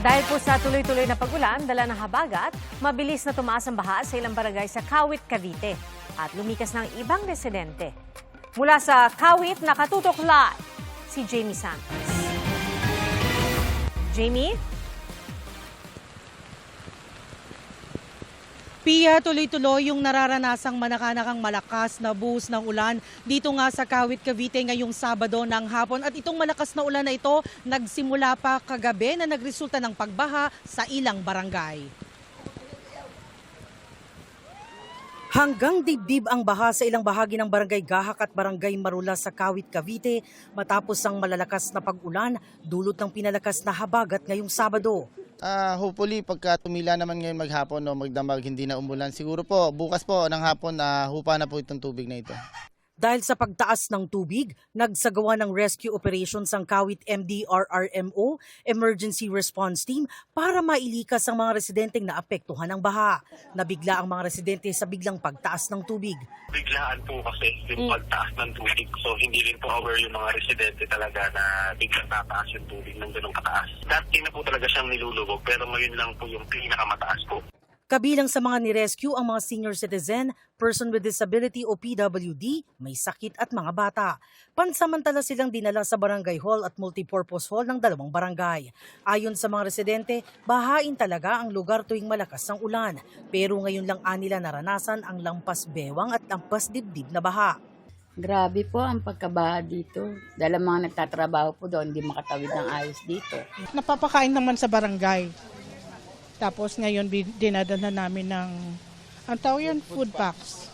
Dahil po sa tuloy-tuloy na pag-ulan, dala ng habagat, mabilis na tumaas ang baha sa ilang barangay sa Kawit, Cavite at lumikas ng ibang residente. Mula sa Kawit, nakatutok live si Jamie Santos. Jamie? Pia, tuloy-tuloy yung nararanasang manakanakang malakas na buhos ng ulan dito nga sa Kawit, Cavite ngayong Sabado ng hapon. At itong malakas na ulan na ito nagsimula pa kagabi na nagresulta ng pagbaha sa ilang barangay. Hanggang dibdib ang baha sa ilang bahagi ng Barangay Gahak at Barangay Marula sa Kawit, Cavite matapos ang malalakas na pag-ulan dulot ng pinalakas na habagat ngayong Sabado. Hopefully pagka tumila naman ngayon maghapon o magdamag hindi na umulan, siguro po bukas po ng hapon hupa na po itong tubig na ito. Dahil sa pagtaas ng tubig, nagsagawa ng rescue operations ang Kawit MDRRMO Emergency Response Team para mailikas ang mga residenteng naapektuhan ng baha. Nabigla ang mga residente sa biglang pagtaas ng tubig. Biglaan po kasi yung pagtaas ng tubig. So hindi rin po aware yung mga residente talaga na biglang tataas yung tubig ng ganong kataas. Dati na po talaga siyang nilulubog pero ngayon lang po yung pinakamataas po. Kabilang sa mga nirescue ang mga senior citizen, person with disability o PWD, may sakit at mga bata. Pansamantala silang dinala sa barangay hall at multipurpose hall ng dalawang barangay. Ayon sa mga residente, bahain talaga ang lugar tuwing malakas ang ulan. Pero ngayon lang nila naranasan ang lampas bewang at lampas dibdib na baha. Grabe po ang pagkabaha dito. Dahil ang mga nagtatrabaho po doon, hindi makatawid ng ayos dito. Napapakain naman sa barangay. Tapos ngayon dinadala namin ng, ang tawag yan, food packs.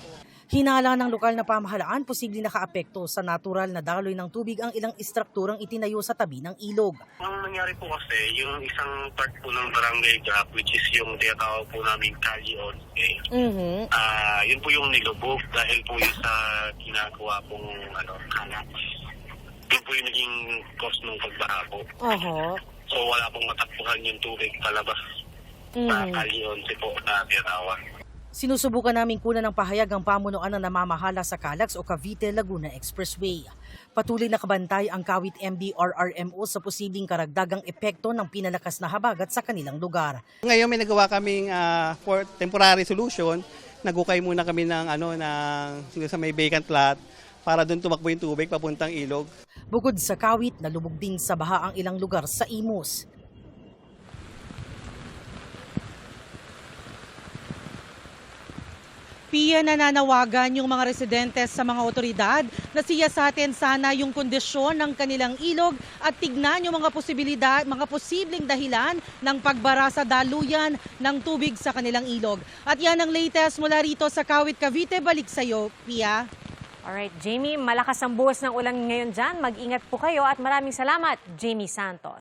Hinala ng lokal na pamahalaan, posibleng nakaapekto sa natural na daloy ng tubig ang ilang istrukturang itinayo sa tabi ng ilog. Ang nangyari po kasi, yung isang part po ng barangay gap, which is yung tinatawag po namin Kali Once, yun po yung nilubog dahil po yung sa ginagawa pong kalat. Yun po yung naging cause ng pagbaha po. So wala pong matakbuhan yung tubig palabas sa Kali Once po na tinatawag. Sinusubukan namin kunan ng pahayag ang pamunuan ng namamahala sa Calax o Cavite-Laguna Expressway. Patuloy na kabantay ang Kawit MDRRMO sa posibleng karagdagang epekto ng pinalakas na habagat sa kanilang lugar. Ngayon may nagawa kaming for temporary solution. Nagukay muna kami ng sa may vacant lot para doon tumakbo yung tubig papuntang ilog. Bukod sa Kawit, nalubog din sa baha ang ilang lugar sa Imus. Pia, nananawagan yung mga residente sa mga otoridad na siyasatin sana yung kondisyon ng kanilang ilog at tignan yung mga posibleng dahilan ng pagbara sa daluyan ng tubig sa kanilang ilog. At yan ang latest mula rito sa Kawit, Cavite. Balik sa'yo, Pia. Alright, Jamie, malakas ang buhos ng ulan ngayon dyan. Mag-ingat po kayo at maraming salamat, Jamie Santos.